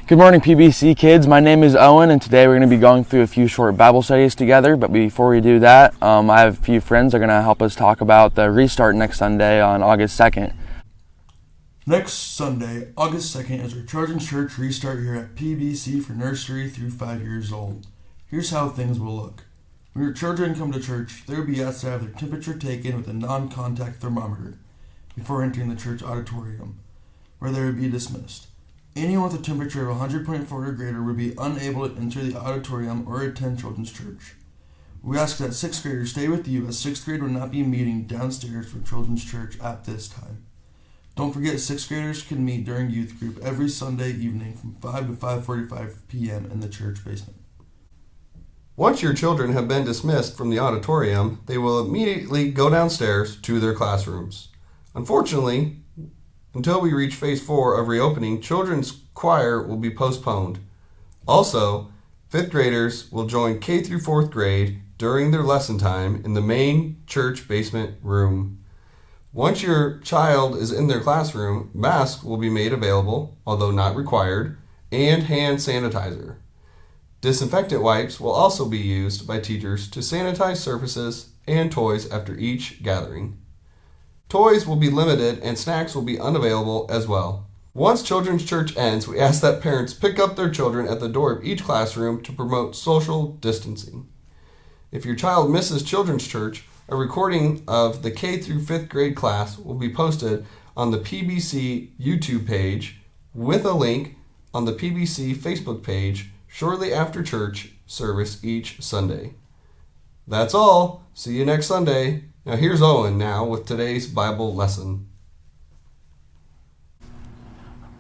Good morning, PBC kids. My name is Owen, and today we're going to be going through a few short Bible studies together. But before we do that, I have a few friends that are going to help us talk about the restart next Sunday on August 2nd. Next Sunday, August 2nd, is our Children's Church restart here at PBC for nursery through 5 years old. Here's how things will look. When your children come to church, they will be asked to have their temperature taken with a non-contact thermometer before entering the church auditorium, where they would be dismissed. Anyone with a temperature of 100.4 or greater would be unable to enter the auditorium or attend Children's Church. We ask that 6th graders stay with you, as 6th grade will not be meeting downstairs for Children's Church at this time. Don't forget, 6th graders can meet during youth group every Sunday evening from 5 to 5:45 p.m. in the church basement. Once your children have been dismissed from the auditorium, they will immediately go downstairs to their classrooms. Unfortunately, until we reach phase 4 of reopening, children's choir will be postponed. Also, 5th graders will join K through 4th grade during their lesson time in the main church basement room. Once your child is in their classroom, masks will be made available, although not required, and hand sanitizer. Disinfectant wipes will also be used by teachers to sanitize surfaces and toys after each gathering. Toys will be limited and snacks will be unavailable as well. Once Children's Church ends, we ask that parents pick up their children at the door of each classroom to promote social distancing. If your child misses Children's Church, a recording of the K through 5th grade class will be posted on the PBC YouTube page with a link on the PBC Facebook page shortly after church service each Sunday. That's all. See you next Sunday. Now here's Owen now with today's Bible lesson.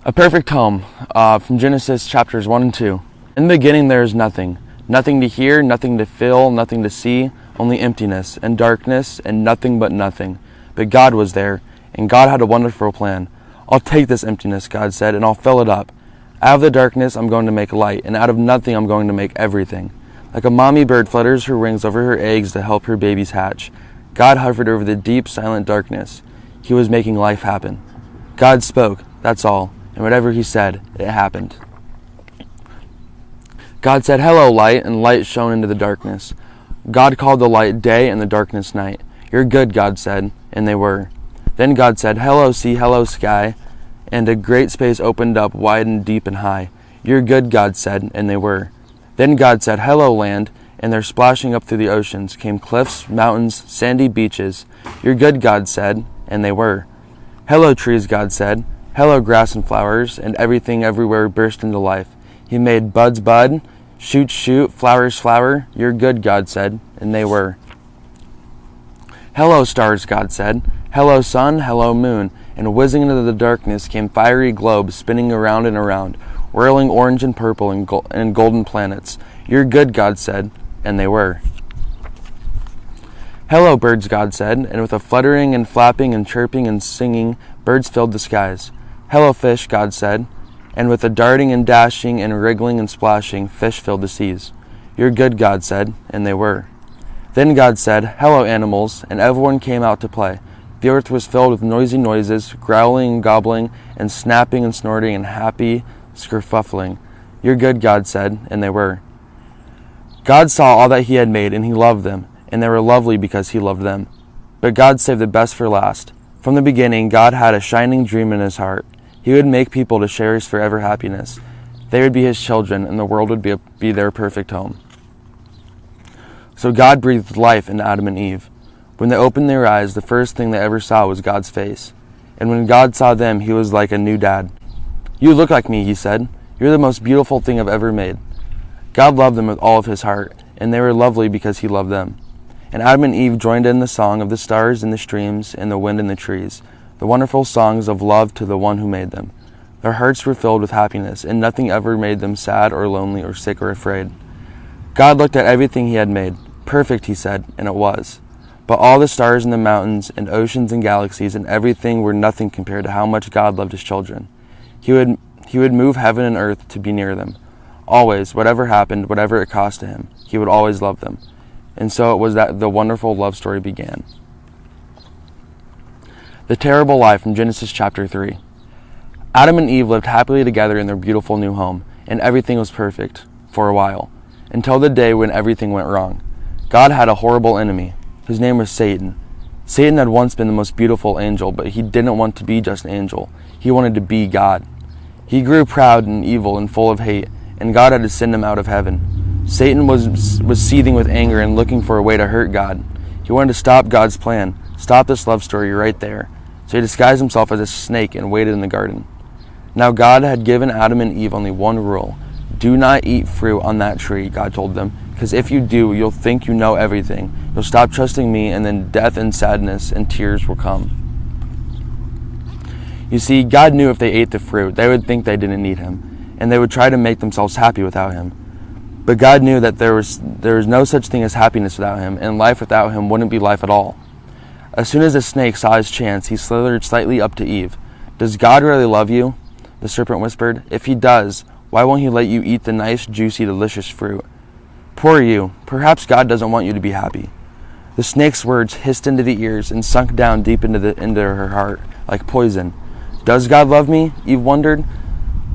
A perfect home from Genesis chapters 1 and 2. In the beginning there is nothing. Nothing to hear, nothing to feel, nothing to see, only emptiness and darkness and nothing but nothing. But God was there, and God had a wonderful plan. I'll take this emptiness, God said, and I'll fill it up. Out of the darkness I'm going to make light, and out of nothing I'm going to make everything. Like a mommy bird flutters her wings over her eggs to help her babies hatch, God hovered over the deep, silent darkness. He was making life happen. God spoke, that's all, and whatever he said, it happened. God said, "Hello, light," and light shone into the darkness. God called the light day and the darkness night. "You're good," God said, and they were. Then God said, "Hello, sea, hello, sky," and a great space opened up wide and deep and high. "You're good," God said, and they were. Then God said, "Hello, land," and there splashing up through the oceans came cliffs, mountains, sandy beaches. "You're good," God said, and they were. "Hello, trees," God said. "Hello, grass and flowers," and everything everywhere burst into life. He made buds bud, shoots shoot, flowers flower. "You're good," God said, and they were. "Hello, stars," God said. "Hello, sun, hello, moon," and whizzing into the darkness came fiery globes spinning around and around, whirling orange and purple and golden planets. "You're good," God said, and they were. "Hello, birds," God said, and with a fluttering and flapping and chirping and singing, birds filled the skies. "Hello, fish," God said, and with a darting and dashing and wriggling and splashing, fish filled the seas. "You're good," God said, and they were. Then God said, "Hello, animals," and everyone came out to play. The earth was filled with noisy noises, growling and gobbling, and snapping and snorting and happy skerfuffling. "You're good," God said, and they were. God saw all that he had made, and he loved them, and they were lovely because he loved them. But God saved the best for last. From the beginning, God had a shining dream in his heart. He would make people to share his forever happiness. They would be his children, and the world would be their perfect home. So God breathed life into Adam and Eve. When they opened their eyes, the first thing they ever saw was God's face. And when God saw them, he was like a new dad. "You look like me," he said. "You're the most beautiful thing I've ever made." God loved them with all of his heart, and they were lovely because he loved them. And Adam and Eve joined in the song of the stars and the streams and the wind and the trees, the wonderful songs of love to the one who made them. Their hearts were filled with happiness, and nothing ever made them sad or lonely or sick or afraid. God looked at everything he had made. Perfect, he said, and it was. But all the stars and the mountains and oceans and galaxies and everything were nothing compared to how much God loved his children. He would move heaven and earth to be near them. Always, whatever happened, whatever it cost to him, he would always love them. And so it was that the wonderful love story began. The terrible lie from Genesis chapter 3. Adam and Eve lived happily together in their beautiful new home. and everything was perfect for a while, until the day when everything went wrong. God had a horrible enemy. His name was Satan. Satan had once been the most beautiful angel, but he didn't want to be just an angel. He wanted to be God. He grew proud and evil and full of hate, and God had to send him out of heaven. Satan was seething with anger and looking for a way to hurt God. He wanted to stop God's plan, stop this love story right there. So he disguised himself as a snake and waited in the garden. Now God had given Adam and Eve only one rule. Do not eat fruit on that tree, God told them, because if you do, you'll think you know everything. You'll stop trusting me, and then death and sadness and tears will come. You see, God knew if they ate the fruit, they would think they didn't need him, and they would try to make themselves happy without him. But God knew that there was no such thing as happiness without him, and life without him wouldn't be life at all. As soon as the snake saw his chance, he slithered slightly up to Eve. Does God really love you? The serpent whispered. If he does, why won't he let you eat the nice, juicy, delicious fruit? Poor you. Perhaps God doesn't want you to be happy. The snake's words hissed into the ears and sunk down deep into her heart like poison. Does God love me? Eve wondered.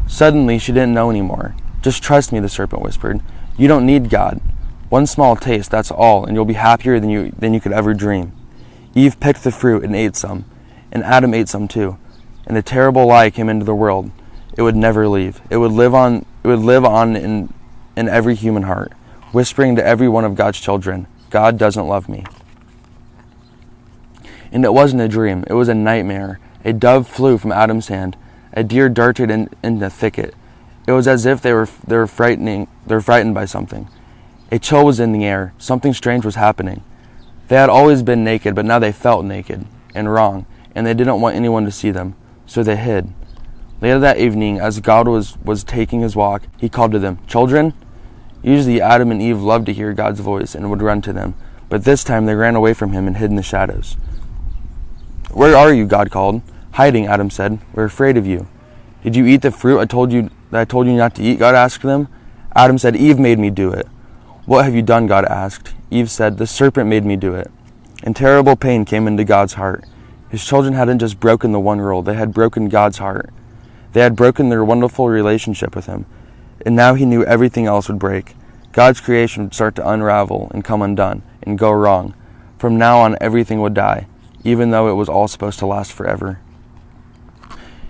Suddenly, she didn't know anymore. Just trust me, the serpent whispered. You don't need God. One small taste, that's all, and you'll be happier than you could ever dream. Eve picked the fruit and ate some, and Adam ate some too. And the terrible lie came into the world. It would never leave. It would live on in every human heart, whispering to every one of God's children, God doesn't love me. And it wasn't a dream. It was a nightmare. A dove flew from Adam's hand. A deer darted in the thicket. It was as if they were frightened by something. A chill was in the air. Something strange was happening. They had always been naked, but now they felt naked and wrong, and they didn't want anyone to see them, so they hid. Later that evening, as God was taking his walk, he called to them, Children? Usually Adam and Eve loved to hear God's voice and would run to them, but this time they ran away from him and hid in the shadows. Where are you? God called. Hiding, Adam said. We're afraid of you. Did you eat the fruit I told you not to eat? God asked them. Adam said, Eve made me do it. What have you done? God asked. Eve said, the serpent made me do it. And terrible pain came into God's heart. His children hadn't just broken the one rule, they had broken God's heart. They had broken their wonderful relationship with him. And now he knew everything else would break. God's creation would start to unravel and come undone and go wrong. From now on, everything would die, even though it was all supposed to last forever.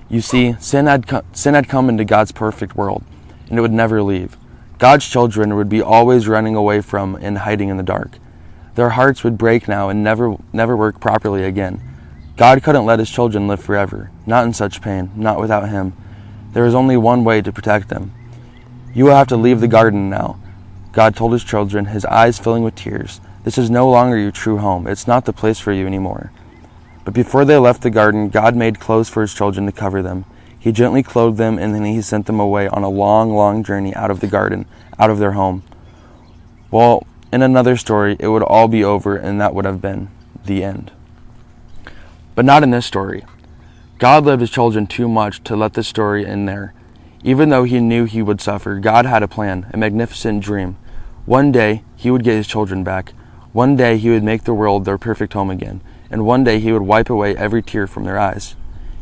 You see, sin had come into God's perfect world, and it would never leave. God's children would be always running away from and hiding in the dark. Their hearts would break now and never work properly again. God couldn't let his children live forever, not in such pain, not without him. There was only one way to protect them. You will have to leave the garden now, God told his children, his eyes filling with tears. This is no longer your true home. It's not the place for you anymore. But before they left the garden, God made clothes for his children to cover them. He gently clothed them, and then he sent them away on a long, long journey out of the garden, out of their home. Well, in another story, it would all be over, and that would have been the end. But not in this story. God loved his children too much to let the story end there. Even though he knew he would suffer, God had a plan, a magnificent dream. One day, he would get his children back. One day, he would make the world their perfect home again. And one day, he would wipe away every tear from their eyes.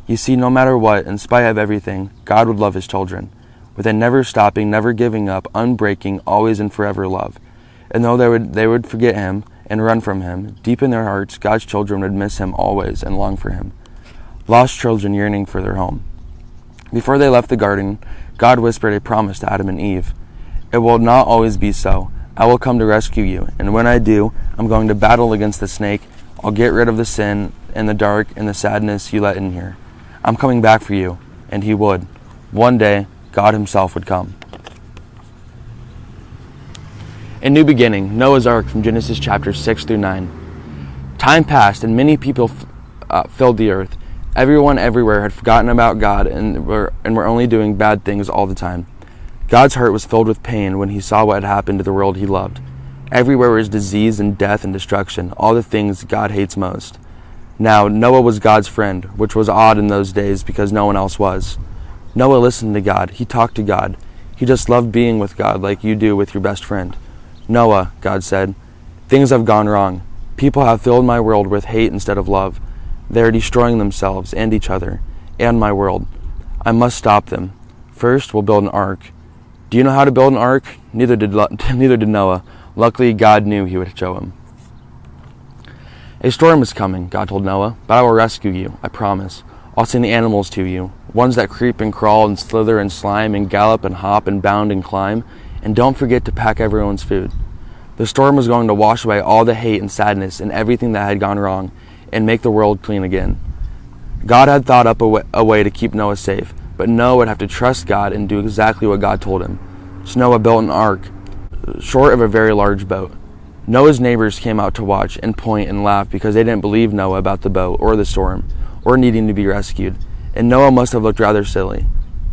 You see, no matter what, in spite of everything, God would love his children, with a never stopping, never giving up, unbreaking, always and forever love. And though they would forget him and run from him, deep in their hearts, God's children would miss him always and long for him. Lost children yearning for their home. Before they left the garden, God whispered a promise to Adam and Eve. It will not always be so. I will come to rescue you, and when I do, I'm going to battle against the snake. I'll get rid of the sin and the dark and the sadness you let in here. I'm coming back for you, and he would. One day, God himself would come. A new beginning, Noah's Ark from Genesis chapter 6 through 9. Time passed, and many people filled the earth. Everyone everywhere had forgotten about God and were only doing bad things all the time. God's heart was filled with pain when he saw what had happened to the world he loved. Everywhere was disease and death and destruction, all the things God hates most. Now, Noah was God's friend, which was odd in those days because no one else was. Noah listened to God. He talked to God. He just loved being with God like you do with your best friend. Noah, God said, things have gone wrong. People have filled my world with hate instead of love. They are destroying themselves and each other and my world. I must stop them. First, we'll build an ark. Do you know how to build an ark? Neither did Noah. Luckily, God knew he would show him. A storm is coming, God told Noah, but I will rescue you, I promise. I'll send the animals to you, ones that creep and crawl and slither and slime and gallop and hop and bound and climb, and don't forget to pack everyone's food. The storm was going to wash away all the hate and sadness and everything that had gone wrong and make the world clean again. God had thought up a way to keep Noah safe, but Noah would have to trust God and do exactly what God told him. So Noah built an ark, short of a very large boat. Noah's neighbors came out to watch and point and laugh because they didn't believe Noah about the boat or the storm or needing to be rescued, and Noah must have looked rather silly.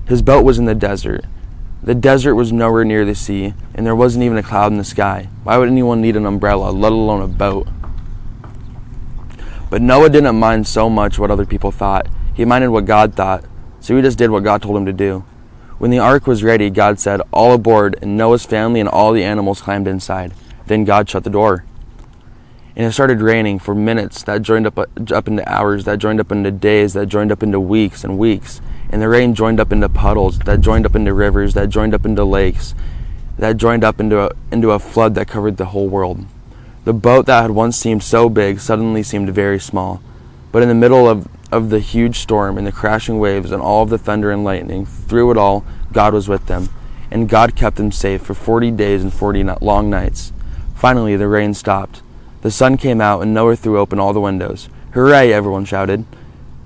His boat was in the desert. The desert was nowhere near the sea, and there wasn't even a cloud in the sky. Why would anyone need an umbrella, let alone a boat? But Noah didn't mind so much what other people thought. He minded what God thought, so he just did what God told him to do. When the ark was ready, God said, "All aboard," and Noah's family and all the animals climbed inside. Then God shut the door. And it started raining for minutes that joined up into hours, that joined up into days, that joined up into weeks and weeks. And the rain joined up into puddles, that joined up into rivers, that joined up into lakes, that joined up into a flood that covered the whole world. The boat that had once seemed so big suddenly seemed very small. But in the middle of the huge storm and the crashing waves and all of the thunder and lightning, through it all, God was with them. And God kept them safe for 40 days and 40 long nights. Finally, the rain stopped. The sun came out, and Noah threw open all the windows. "Hooray!" everyone shouted.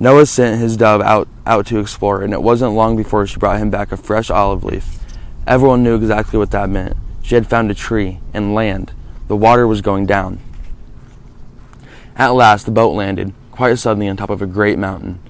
Noah sent his dove out to explore, and it wasn't long before she brought him back a fresh olive leaf. Everyone knew exactly what that meant. She had found a tree and land. The water was going down. At last, the boat landed, quite suddenly on top of a great mountain.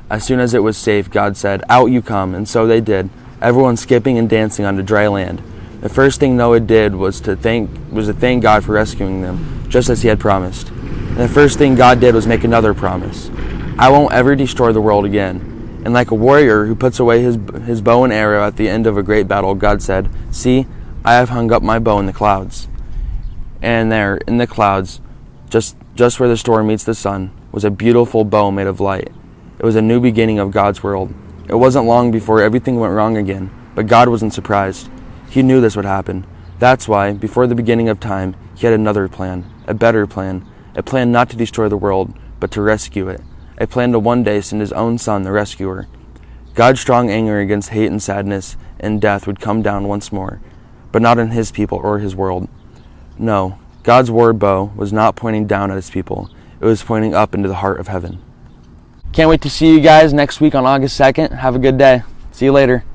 As soon as it was safe, God said, "Out you come," and so they did, everyone skipping and dancing onto dry land. The first thing Noah did was to thank God for rescuing them, just as he had promised. And the first thing God did was make another promise. "I won't ever destroy the world again." And like a warrior who puts away his bow and arrow at the end of a great battle, God said, "See, I have hung up my bow in the clouds." And there, in the clouds, just where the storm meets the sun, was a beautiful bow made of light. It was a new beginning of God's world. It wasn't long before everything went wrong again, but God wasn't surprised. He knew this would happen. That's why, before the beginning of time, he had another plan, a better plan, a plan not to destroy the world, but to rescue it, a plan to one day send his own son, the rescuer. God's strong anger against hate and sadness and death would come down once more, but not on his people or his world. No, God's war bow was not pointing down at his people. It was pointing up into the heart of heaven. Can't wait to see you guys next week on August 2nd. Have a good day. See you later.